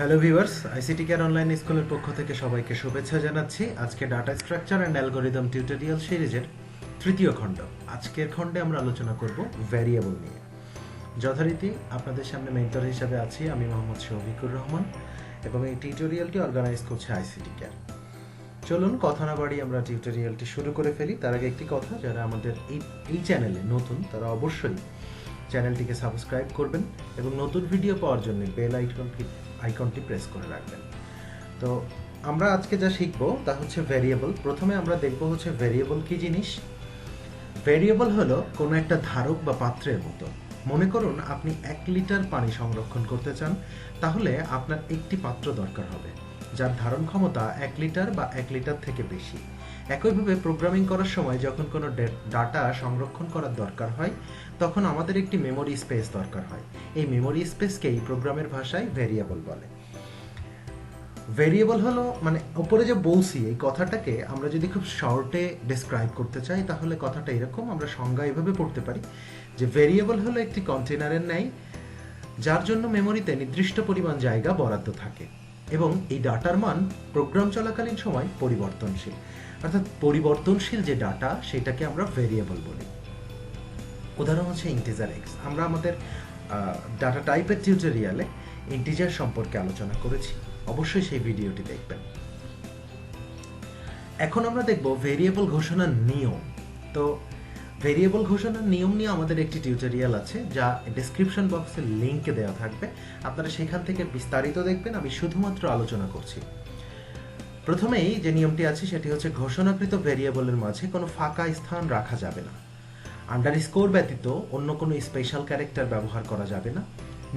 Hello viewers, ICT care online স্কুলের পক্ষ থেকে সবাইকে শুভেচ্ছা জানাচ্ছি। আজকে data structure and algorithm tutorial সিরিজের তৃতীয় খণ্ড। আজকের খণ্ডে আমরা আলোচনা করব ভ্যারিয়েবল নিয়ে। যথারীতি আপনাদের সামনে মেন্টর হিসাবে আছি আমি মোহাম্মদ শৌভিকুর রহমান এবং এই টিউটোরিয়ালটি অর্গানাইজ করছে আইসিটি কেয়ার। চলুন কথা না বাড়িয়ে আমরা টিউটোরিয়ালটি শুরু করে ফেলি। তার আগে একটি কথা, যারা আমাদের এই চ্যানেলে নতুন তারা অবশ্যই চ্যানেলটিকে সাবস্ক্রাইব করবেন এবং নতুন ভিডিও পাওয়ার জন্য বেল আইকনটি প্রেস করে রাখবেন। তো আমরা আজকে যা শিখবো তা হচ্ছে ভ্যারিয়েবল। প্রথমে আমরা দেখব হচ্ছে ভ্যারিয়েবল কি জিনিস। ভ্যারিয়েবল হলো কোনো একটা ধারক বা পাত্রের মতো। মনে করুন আপনি 1 লিটার পানি সংরক্ষণ করতে চান, তাহলে আপনার একটি পাত্র দরকার হবে যার ধারণ ক্ষমতা 1 লিটার বা 1 লিটার থেকে বেশি। একইভাবে প্রোগ্রামিং করার সময় যখন কোনো ডাটা সংরক্ষণ করার দরকার হয় তখন আমাদের একটি মেমোরি স্পেস দরকার হয়। এই মেমোরি স্পেসকেই প্রোগ্রামের ভাষায় ভ্যারিয়েবল বলে। ভ্যারিয়েবল হলো মানে উপরে যে বলছি এই কথাটাকে আমরা যদি খুব শর্টে ডেসক্রাইব করতে চাই তাহলে কথাটা এরকম, আমরা সংজ্ঞা এভাবে পড়তে পারি যে ভ্যারিয়েবল হলো একটি কন্টেনারের ন্যায় যার জন্য মেমোরিতে নির্দিষ্ট পরিমাণ জায়গা বরাদ্দ থাকে এবং এই ডাটার মান প্রোগ্রাম চলাকালীন সময় পরিবর্তনশীল। অর্থাৎ পরিবর্তনশীল যে ডাটা সেটাকে আমরা ভ্যারিয়েবল বলি। উদাহরণ হচ্ছে ইন্টিজার এক্স। আমরা আমাদের ডাটা টাইপের টিউটোরিয়ালে ইন্টিজার সম্পর্কে আলোচনা করেছি, অবশ্যই সেই ভিডিওটি দেখবেন। এখন আমরা দেখব ভেরিয়েবল ঘোষণার নিয়ম। তো ভেরিয়েবল ঘোষণার নিয়ম নিয়ে আমাদের একটি টিউটোরিয়াল আছে যা ডেসক্রিপশন বক্সে লিংকে দেওয়া থাকবে, আপনারা সেখান থেকে বিস্তারিত দেখবেন। আমি শুধুমাত্র আলোচনা করছি। প্রথমেই যে নিয়মটি আছে সেটি হচ্ছে ঘোষণাকৃত ভেরিয়েবলের মাঝে কোনো ফাঁকা স্থান রাখা যাবে না। আন্ডারস্কোর ব্যতীত অন্য কোনো স্পেশাল ক্যারেক্টার ব্যবহার করা যাবে না।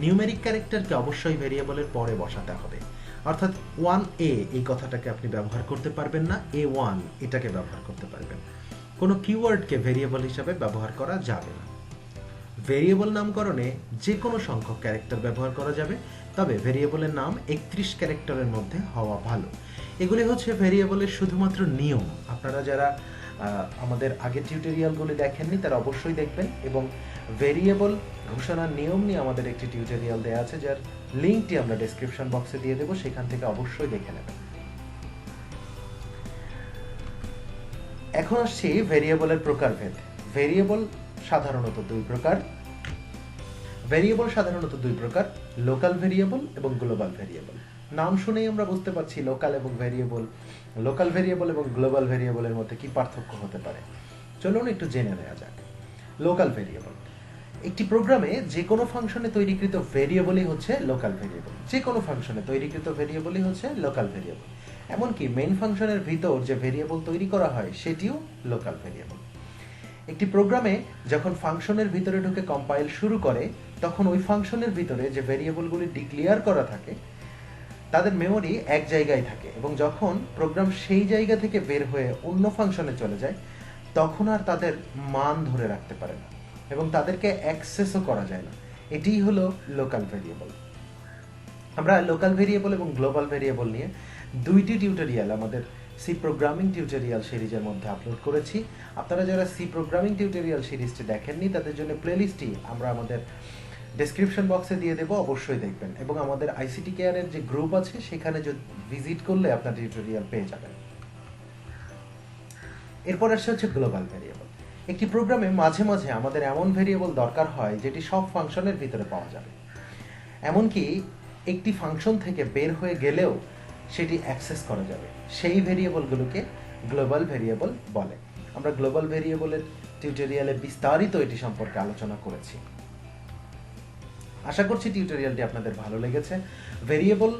নিউমেরিক ক্যারেক্টারকে অবশ্যই ভেরিয়েবলের পরে বসাতে হবে। অর্থাৎ 1a এই কথাটাকে আপনি ব্যবহার করতে পারবেন না, a1 এটাকে ব্যবহার করতে পারবেন। কোনো কিওয়ার্ডকে ভেরিয়েবল হিসাবে ব্যবহার করা যাবে না। ভেরিয়েবল নামকরণে যে কোনো সংখ্যক ক্যারেক্টার ব্যবহার করা যাবে, তবে ভেরিয়েবলের নাম 31 ক্যারেক্টারের মধ্যে হওয়া ভালো। এগুলি হচ্ছে ভেরিয়েবলের শুধুমাত্র নিয়ম। আপনারা যারা আমাদের আগের টিউটোরিয়ালগুলি দেখেননি তারা অবশ্যই দেখবেন এবং ভেরিয়েবল ঘোষণার নিয়ম নিয়ে আমাদের একটি টিউটোরিয়াল দেওয়া আছে যার লিঙ্কটি আমরা ডেসক্রিপশন বক্সে দিয়ে দেবো, সেখান থেকে অবশ্যই দেখে নেবেন। এখন আসছি ভেরিয়েবলের প্রকারভেদ। ভেরিয়েবল সাধারণত দুই প্রকার, লোকাল ভেরিয়েবল এবং গ্লোবাল ভেরিয়েবল। নাম শুনেই আমরা বুঝতে পারছি লোকাল ভেরিয়েবল এবং গ্লোবাল ভেরিয়েবলের মধ্যে কি পার্থক্য হতে পারে। চলুন একটু জেনে নেওয়া যাক। লোকাল ভেরিয়েবল একটি প্রোগ্রামে যে কোনো ফাংশনে তৈরিকৃত ভেরিয়েবলই হচ্ছে লোকাল ভেরিয়েবল। যে কোনো ফাংশনে তৈরিকৃত ভেরিয়েবলই হচ্ছে লোকাল ভেরিয়েবল। এমনকি মেইন ফাংশনের ভিতর যে ভেরিয়েবল তৈরি করা হয় সেটিও লোকাল ভেরিয়েবল। একটি প্রোগ্রামে যখন ফাংশনের ভিতরে ঢুকে কম্পাইল শুরু করে তখন ওই ফাংশনের ভিতরে যে ভেরিয়েবলগুলি ডিক্লেয়ার করা থাকে তাদের মেমোরি এক জায়গায় থাকে এবং যখন প্রোগ্রাম সেই জায়গা থেকে বের হয়ে অন্য ফাংশনে চলে যায় তখন আর তাদের মান ধরে রাখতে পারে না এবং তাদেরকে অ্যাক্সেসও করা যায় না। এটিই হলো লোকাল ভেরিয়েবল। আমরা লোকাল ভেরিয়েবল এবং গ্লোবাল ভেরিয়েবল নিয়ে দুইটি টিউটোরিয়াল আমাদের সি প্রোগ্রামিং টিউটোরিয়াল সিরিজের মধ্যে আপলোড করেছি। আপনারা যারা সি প্রোগ্রামিং টিউটোরিয়াল সিরিজটি দেখেননি তাদের জন্য প্লেলিস্টটি আমরা আমাদের ডেসক্রিপশন বক্সে দিয়ে দেবো, অবশ্যই দেখবেন। এবং আমাদের আইসিটি কেয়ারের যে গ্রুপ আছে সেখানে ভিজিট করলে আপনার টিউটোরিয়াল পেয়ে যাবেন। এরপর আসছে হচ্ছে গ্লোবাল ভেরিয়েবল। একটি প্রোগ্রামে মাঝে মাঝে আমাদের এমন ভেরিয়েবল দরকার হয় যেটি সব ফাংশনের ভিতরে পাওয়া যাবে, এমনকি একটি ফাংশন থেকে বের হয়ে গেলেও সেটি অ্যাক্সেস করা যাবে। সেই ভেরিয়েবলগুলোকে গ্লোবাল ভেরিয়েবল বলে। আমরা গ্লোবাল ভেরিয়েবলের টিউটোরিয়ালে বিস্তারিত এটি সম্পর্কে আলোচনা করেছি। আশা করছি টিউটোরিয়ালটি আপনাদের ভালো লেগেছে। ভেরিয়েবল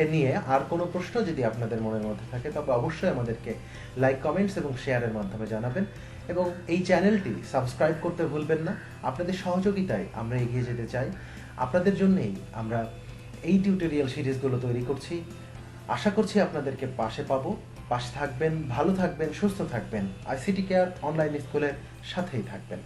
এ নিয়ে আর কোনো প্রশ্ন যদি আপনাদের মনের মধ্যে থাকে তবে অবশ্যই আমাদেরকে লাইক, কমেন্টস এবং শেয়ারের মাধ্যমে জানাবেন এবং এই চ্যানেলটি সাবস্ক্রাইব করতে ভুলবেন না। আপনাদের সহযোগিতায় আমরা এগিয়ে যেতে চাই। আপনাদের জন্যই আমরা এই টিউটোরিয়াল সিরিজগুলো তৈরি করছি। আশা করছি আপনাদেরকে পাশে থাকবেন, ভালো থাকবেন, সুস্থ থাকবেন। আইসিটি কেয়ার অনলাইন স্কুলের সাথেই থাকবেন।